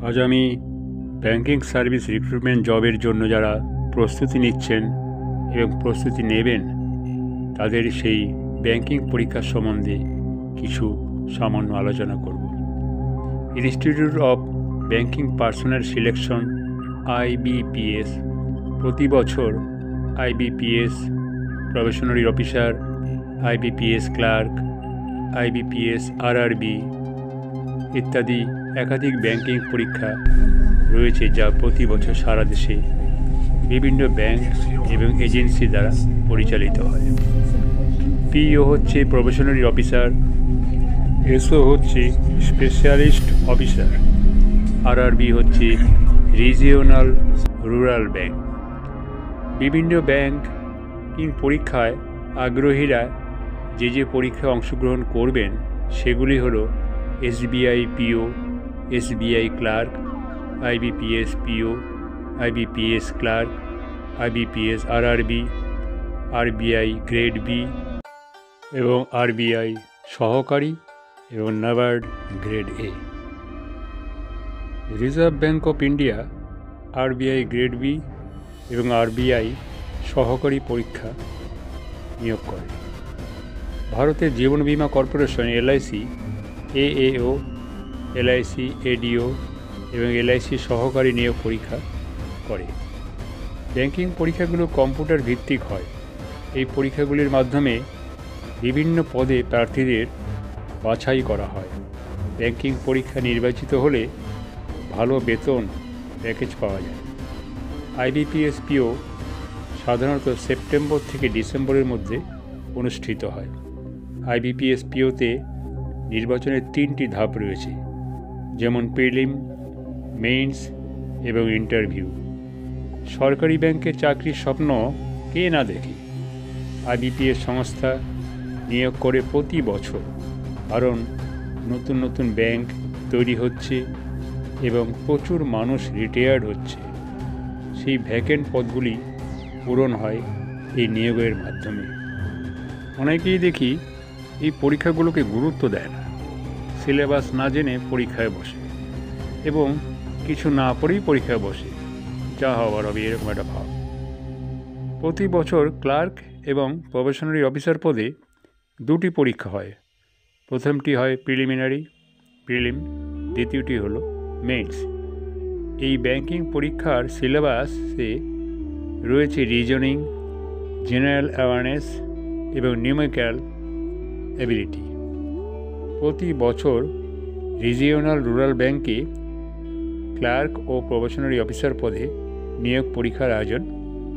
আজ আমি banking service recruitment জবের জন্য যারা প্রস্তুতি নিচ্ছেন এবং প্রস্তুতি নেবেন তাদের সেই ব্যাংকিং পরীক্ষার সম্বন্ধে কিছু সামান্য আলোচনা করব। Institute of Banking Personnel Selection IBPS প্রতি বছর IBPS probationary officer, IBPS clerk, IBPS RRB ইত্যাদি একাধিক ব্যাংকিং পরীক্ষা রয়েছে, যা প্রতি বছর সারা দেশে বিভিন্ন ব্যাংক এবং এজেন্সি দ্বারা পরিচালিত হয়। PO হচ্ছে প্রবেশনারি অফিসার, SO হচ্ছে স্পেশালিস্ট অফিসার, RRB হচ্ছে রিজিওনাল রুরাল ব্যাংক। বিভিন্ন ব্যাংকিং পরীক্ষায় আগ্রহীরা যে পরীক্ষায় অংশগ্রহণ করবেন সেগুলি হলো SBI PO, SBI clerk, IBPS PO, IBPS clerk, IBPS RRB, RBI grade B এবং RBI সহকারী এবং NABARD grade A। Reserve Bank of India RBI grade B এবং RBI সহকারী পরীক্ষা নিয়োগ করে। ভারতের জীবন বীমা corporation LIC AAO, LIC ADO এবং LIC সহকারী নিয়োগ পরীক্ষা করে। ব্যাংকিং পরীক্ষাগুলো কম্পিউটার ভিত্তিক হয়। এই পরীক্ষাগুলির মাধ্যমে বিভিন্ন পদে প্রার্থীদের বাছাই করা হয়। ব্যাংকিং পরীক্ষা নির্বাচিত হলে ভালো বেতন প্যাকেজ পাওয়া যায়। IBPS PO সাধারণত সেপ্টেম্বর থেকে ডিসেম্বরের মধ্যে অনুষ্ঠিত হয়। IBPS POতে নির্বাচনের 3টি ধাপ রয়েছে, যেমন প্রিলিম, মেইনস এবং ইন্টারভিউ। সরকারি ব্যাংকের চাকরির স্বপ্ন কে না দেখে। IBPS সংস্থা নিয়োগ করে প্রতি বছর, কারণ নতুন নতুন ব্যাংক তৈরি হচ্ছে এবং প্রচুর মানুষ রিটায়ার্ড হচ্ছে। সেই ভ্যাকেন্ট পদগুলি পূরণ হয় এই নিয়োগের মাধ্যমে। অনেকেই দেখি এই পরীক্ষাগুলোকে গুরুত্ব দেয় না, সিলেবাস না জেনে পরীক্ষায় বসে এবং কিছু না পড়েই পরীক্ষায় বসে, যা হওয়ার হবে এরকম একটা ভাব। প্রতি বছর ক্লার্ক এবং প্রবেশনারি অফিসার পদে 2টি পরীক্ষা হয়। প্রথমটি হয় প্রিলিম, দ্বিতীয়টি হলো মেইনস। এই ব্যাংকিং পরীক্ষার সিলেবাসে রয়েছে রিজনিং, জেনারেল অ্যাওয়ারনেস এবং নিউমেরিক্যাল অ্যাবিলিটি। প্রতি বছর রিজিওনাল রুরাল ব্যাংকে ক্লার্ক ও প্রবেশনারি অফিসার পদে নিয়োগ পরীক্ষার আয়োজন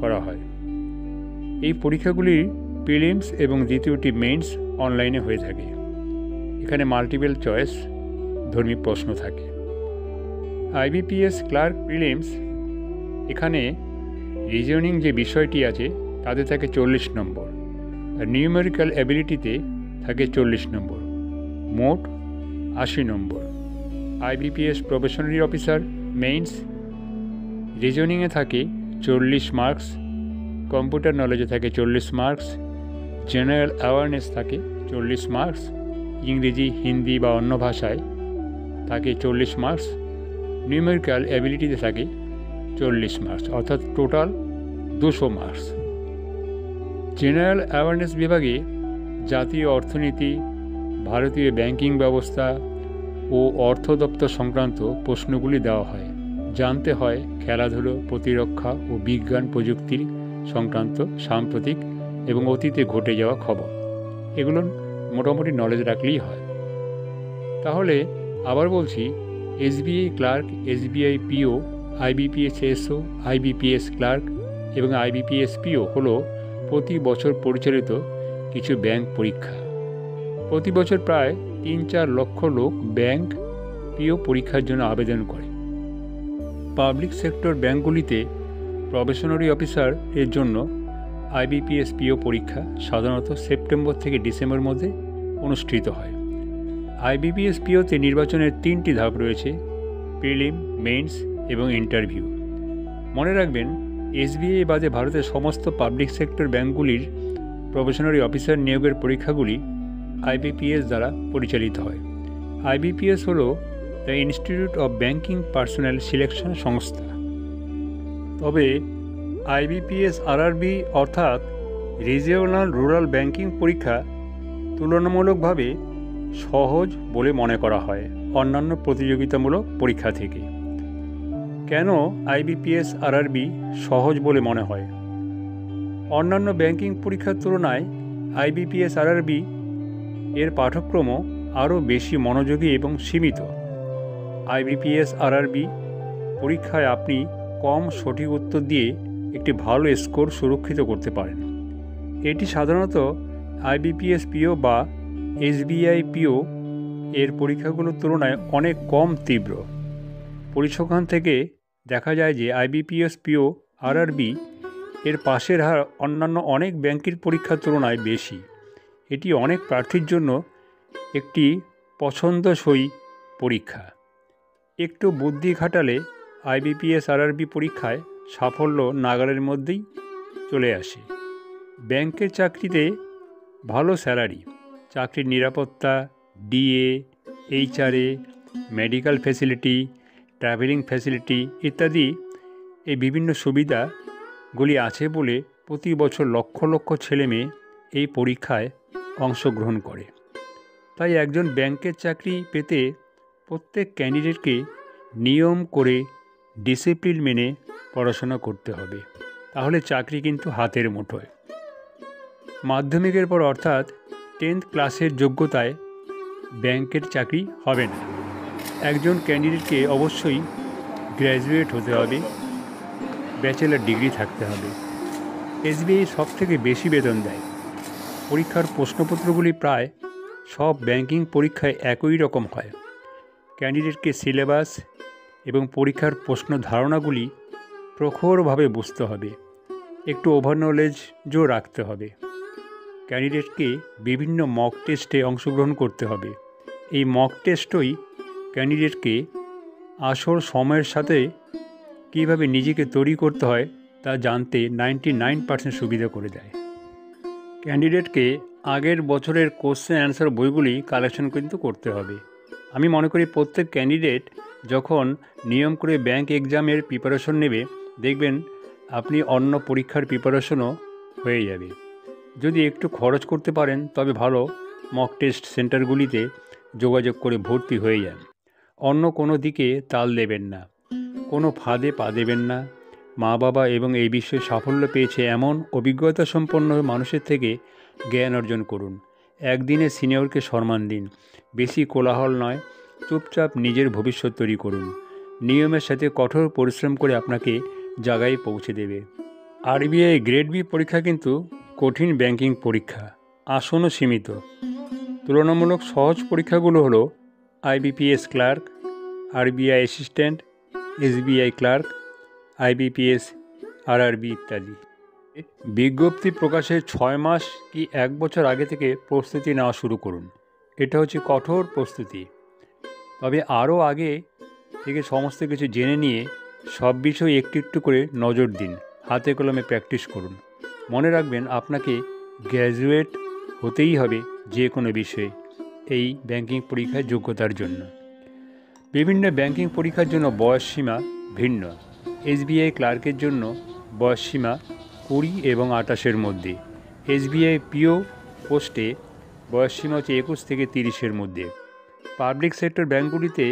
করা হয়। এই পরীক্ষাগুলির প্রিলিমস এবং দ্বিতীয়টি মেইনস অনলাইনে হয়ে থাকে। এখানে মাল্টিপল চয়েস ধর্মী প্রশ্ন থাকে। IBPS ক্লার্ক প্রিলিমস, এখানে রিজনিং যে বিষয়টি আছে তাতে থাকে 40 নম্বর, আর নিউমেরিক্যাল অ্যাবিলিটিতে থাকে 40 নম্বর, মোট 80 নম্বর। IBPS প্রবেশনারি অফিসার মেইনস, রিজনিংয়ে থাকে 40 মার্কস, কম্পিউটার নলেজে থাকে 40 মার্কস, জেনারেল অ্যাওয়ারনেস থাকে 40 মার্কস, ইংরেজি, হিন্দি বা অন্য ভাষায় থাকে 40 মার্কস, নিউমেরিক্যাল অ্যাবিলিটিতে থাকে 40 মার্কস, অর্থাৎ টোটাল 200 মার্কস। জেনারেল অ্যাওয়ারনেস বিভাগে জাতীয় অর্থনীতি, ভারতীয় ব্যাংকিং ব্যবস্থা ও অর্থ দপ্তর সংক্রান্ত প্রশ্নগুলি দেওয়া হয়। জানতে হয় খেলাধুলো, প্রতিরক্ষা ও বিজ্ঞান প্রযুক্তির সংক্রান্ত সাম্প্রতিক এবং অতীতে ঘটে যাওয়া খবর। এগুলো মোটামুটি নলেজ রাখলেই হয়। তাহলে আবার বলছি, SBI clerk, SBI PO, IBPS SO, IBPS clerk এবং IBPS PO হলো প্রতি বছর পরিচালিত কিছু ব্যাংক পরীক্ষা। প্রতি বছর প্রায় 3-4 লক্ষ লোক ব্যাংক PO পরীক্ষার জন্য আবেদন করে। পাবলিক সেক্টর ব্যাংকগুলিতে প্রবেশনারি অফিসার এর জন্য IBPS PO পরীক্ষা সাধারণত সেপ্টেম্বর থেকে ডিসেম্বরের মধ্যে অনুষ্ঠিত হয়। IBPS POতে নির্বাচনের 3টি ধাপ রয়েছে, প্রিলিম, মেইনস এবং ইন্টারভিউ। মনে রাখবেন, SBI বাদে ভারতের সমস্ত পাবলিক সেক্টর ব্যাংকগুলির প্রবেশনারি অফিসার নিয়োগের পরীক্ষাগুলি IBPS দ্বারা পরিচালিত হয়। IBPS হলো the institute of Banking Personnel selection সংস্থা। তবে আইবিপিএস আরআরবি অর্থাৎ রিজিওনাল রুরাল ব্যাংকিং পরীক্ষা তুলনামূলকভাবে সহজ বলে মনে করা হয় অন্যান্য প্রতিযোগিতামূলক পরীক্ষা থেকে। কেন আইবিপিএস আরআরবি সহজ বলে মনে হয়? অন্যান্য ব্যাংকিং পরীক্ষার তুলনায় আইবিপিএস আরআরবি এর পাঠ্যক্রম আরও বেশি মনোযোগী এবং সীমিত। আইবিপিএস আরআরবি পরীক্ষায় আপনি কম সঠিক উত্তর দিয়ে একটি ভালো স্কোর সুরক্ষিত করতে পারেন। এটি সাধারণত আইবিপিএস পিও বা এসবিআই পিও এর পরীক্ষাগুলোর তুলনায় অনেক কম তীব্র। পরিসংখ্যান থেকে দেখা যায় যে আইবিপিএস পিও আরআরবি এর পাশের হার অন্যান্য অনেক ব্যাংকের পরীক্ষার তুলনায় বেশি। এটি অনেক প্রার্থীর জন্য একটি পছন্দসই পরীক্ষা। একটু বুদ্ধি খাটালে আইবিপিএস আরআরবি পরীক্ষায় সাফল্য নাগালের মধ্যেই চলে আসে। ব্যাংকের চাকরিতে ভালো স্যালারি, চাকরির নিরাপত্তা, DA, HRA, medical facility, travelling facility ইত্যাদি এই বিভিন্ন সুবিধাগুলি আছে বলে প্রতি বছর লক্ষ লক্ষ ছেলেমেয়ে এই পরীক্ষায় অংশগ্রহণ করে। তাই একজন ব্যাংকের চাকরি পেতে প্রত্যেক ক্যান্ডিডেটকে নিয়ম করে ডিসিপ্লিন মেনে পড়াশোনা করতে হবে, তাহলে চাকরি কিন্তু হাতের মুঠোয়। মাধ্যমিকের পর অর্থাৎ 10th ক্লাসের যোগ্যতায় ব্যাংকের চাকরি হবে না। একজন ক্যান্ডিডেটকে অবশ্যই গ্র্যাজুয়েট হতে হবে, ব্যাচেলার ডিগ্রি থাকতে হবে। এসবিআই সবথেকে বেশি বেতন দেয়। পরীক্ষার প্রশ্নপত্রগুলি প্রায় সব ব্যাংকিং পরীক্ষায় একই রকম হয়। ক্যান্ডিডেটকে সিলেবাস এবং পরীক্ষার প্রশ্ন ধারণাগুলি প্রখরভাবে বুঝতে হবে, একটু ওভার নলেজও রাখতে হবে। ক্যান্ডিডেটকে বিভিন্ন মক টেস্টে অংশগ্রহণ করতে হবে। এই মক টেস্টই ক্যান্ডিডেটকে আসল সময়ের সাথে কীভাবে নিজেকে তৈরি করতে হয় তা জানতে 99% সুবিধা করে দেয়। ক্যান্ডিডেটকে আগের বছরের কোশ্চেন অ্যান্সার বইগুলি কালেকশন কিন্তু করতে হবে। আমি মনে করি প্রত্যেক ক্যান্ডিডেট যখন নিয়ম করে ব্যাংক এক্সামের প্রিপারেশন নেবে, দেখবেন আপনি অন্য পরীক্ষার প্রিপারেশনও হয়ে যাবে। যদি একটু খরচ করতে পারেন তবে ভালো মক টেস্ট সেন্টারগুলিতে যোগাযোগ করে ভর্তি হয়ে যান। অন্য কোনো দিকে তাল দেবেন না, কোনো ফাঁদে পা দেবেন না। মা বাবা এবং এই বিষয়ে সাফল্য পেয়েছে এমন অভিজ্ঞতা সম্পন্ন মানুষের থেকে জ্ঞান অর্জন করুন। একদিনে সিনিয়রকে সম্মান দিন, বেশি কোলাহল নয়, চুপচাপ নিজের ভবিষ্যৎ তৈরি করুন। নিয়মের সাথে কঠোর পরিশ্রম করে আপনাকে জায়গায় পৌঁছে দেবে। আরবিআই গ্রেড বি পরীক্ষা কিন্তু কঠিন ব্যাংকিং পরীক্ষা, আসনও সীমিত। তুলনামূলক সহজ পরীক্ষাগুলো হলো IBPS clerk, RBI assistant, SBI clerk, IBPS RRB ইত্যাদি। বিজ্ঞপ্তি প্রকাশের 6 মাস কি 1 বছর আগে থেকে প্রস্তুতি নেওয়া শুরু করুন। এটা হচ্ছে কঠোর প্রস্তুতি। তবে আরও আগে থেকে সমস্ত কিছু জেনে নিয়ে সব বিষয় একটু একটু করে নজর দিন, হাতে কলমে প্র্যাকটিস করুন। মনে রাখবেন আপনাকে গ্র্যাজুয়েট হতেই হবে যে কোনো বিষয়ে এই ব্যাংকিং পরীক্ষায় যোগ্যতার জন্য। বিভিন্ন ব্যাংকিং পরীক্ষার জন্য বয়সসীমা ভিন্ন। এসবিআই ক্লার্কের জন্য বয়সসীমা 20 এবং 28-এর মধ্যে। এসবিআই পিও পোস্টে বয়সসীমা হচ্ছে 21 থেকে 30-এর মধ্যে। পাবলিক সেক্টর ব্যাংকগুলিতে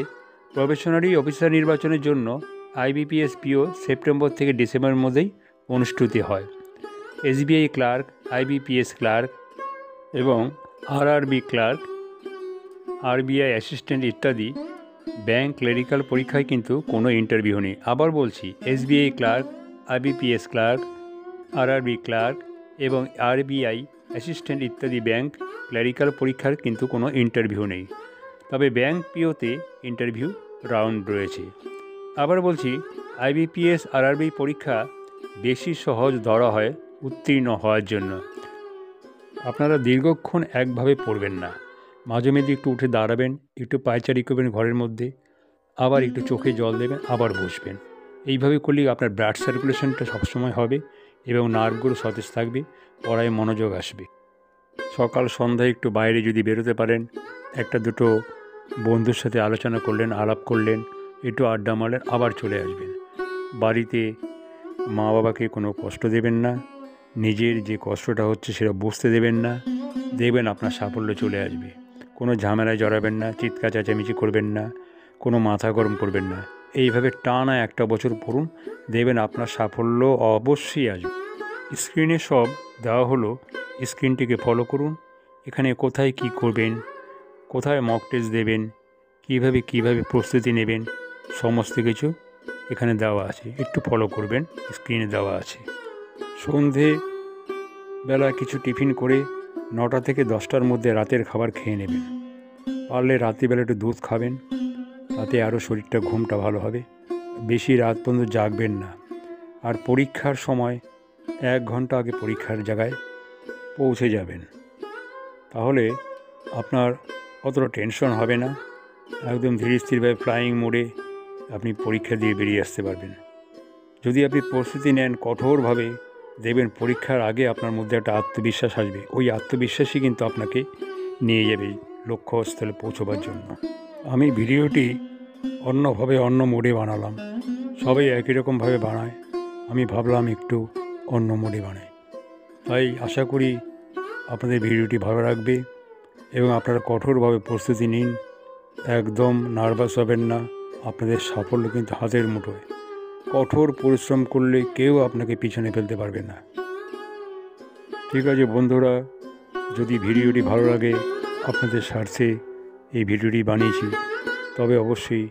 প্রবেশনারি অফিসার নির্বাচনের জন্য আইবিপিএস পিও সেপ্টেম্বর থেকে ডিসেম্বরের মধ্যেই অনুষ্ঠিত হয়। এসবিআই ক্লার্ক, আইবিপিএস ক্লার্ক এবং আরআরবি ক্লার্ক, আরবিআই অ্যাসিস্ট্যান্ট ইত্যাদি ব্যাংক ক্লেরিক্যাল পরীক্ষায় কিন্তু কোনো ইন্টারভিউ নেই। আবার বলছি, SBI clerk, IBPS clerk, RRB clerk এবং আরবিআই অ্যাসিস্ট্যান্ট ইত্যাদি ব্যাংক ক্লেরিক্যাল পরীক্ষার কিন্তু কোনো ইন্টারভিউ নেই। তবে ব্যাংক পিওতে ইন্টারভিউ রাউন্ড রয়েছে। আবার বলছি, আইবিপিএস আরআরবি পরীক্ষা বেশি সহজ ধরা হয় উত্তীর্ণ হওয়ার জন্য। আপনারা দীর্ঘক্ষণ একভাবে পড়বেন না, মাঝে মাঝে একটু উঠে দাঁড়াবেন, একটু পায়চারি করবেন ঘরের মধ্যে, আবার একটু চোখে জল দেবেন, আবার বসবেন। এইভাবে করলে আপনার ব্লাড সার্কুলেশনটা সবসময় হবে এবং নার্ভগুলো সতেজ থাকবে, পড়ায় মনোযোগ আসবে। সকাল সন্ধ্যায় একটু বাইরে যদি বেরোতে পারেন, একটা দুটো বন্ধুর সাথে আলোচনা করলেন, আলাপ করলেন, একটু আড্ডা মারলেন, আবার চলে আসবেন। বাড়িতে মা বাবাকে কোনো কষ্ট দেবেন না, নিজের যে কষ্টটা হচ্ছে সেটা বুঝতে দেবেন না, দেখবেন আপনার সাফল্য চলে আসবে। কোনো ঝামেলায় জড়াবেন না, চিৎকার চেঁচামেচি করবেন না, কোনো মাথা গরম করবেন না। এইভাবে টানা 1 বছর পড়ুন, দেখবেন আপনার সাফল্য অবশ্যই আসবে। স্ক্রিনে সব দেওয়া হলো, স্ক্রিনটিকে ফলো করুন। এখানে কোথায় কি করবেন, কোথায় মক টেস্ট দেবেন, কিভাবে প্রস্তুতি নেবেন, সমস্ত কিছু এখানে দেওয়া আছে। একটু ফলো করবেন, স্ক্রিনে দেওয়া আছে। সন্ধে বেলা কিছু টিফিন করে 9টা থেকে 10টার মধ্যে রাতের খাবার খেয়ে নেবেন। পারলে রাত্রিবেলা একটু দুধ খাবেন, তাতে আরও শরীরটা ঘুমটা ভালো হবে। বেশি রাত পর্যন্ত জাগবেন না। আর পরীক্ষার সময় 1 ঘন্টা আগে পরীক্ষার জায়গায় পৌঁছে যাবেন, তাহলে আপনার অতটা টেনশন হবে না। একদম ধীরস্থিরভাবে ফ্লাইং মোডে আপনি পরীক্ষা দিয়ে বেরিয়ে আসতে পারবেন। যদি আপনি প্রস্তুতি নেন কঠোরভাবে, দেখবেন পরীক্ষার আগে আপনার মধ্যে একটা আত্মবিশ্বাস আসবে। ওই আত্মবিশ্বাসই কিন্তু আপনাকে নিয়ে যাবে লক্ষ্যস্থলে পৌঁছবার জন্য। আমি ভিডিওটি অন্যভাবে অন্য মোডে বানালাম। সবাই একই রকমভাবে বানায়, আমি ভাবলাম একটু অন্য মোডে বানাই। তাই আশা করি আপনাদের ভিডিওটি ভালো লাগবে এবং আপনারা কঠোরভাবে প্রস্তুতি নিন। একদম নার্ভাস হবেন না, আপনাদের সাফল্য কিন্তু হাতের মুঠোয়। কঠোর পরিশ্রম করলে কেউ আপনাকে পিছনে ফেলতে পারবে না। ঠিক আছে বন্ধুরা, যদি ভিডিওটি ভালো লাগে, আপনাদের স্বার্থে এই ভিডিওটি বানিয়েছি, তবে অবশ্যই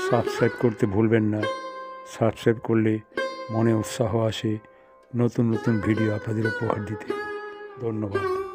সাবস্ক্রাইব করতে ভুলবেন না। সাবস্ক্রাইব করলে মনে উৎসাহ আসে নতুন নতুন ভিডিও আপনাদের উপহার দিতে। ধন্যবাদ।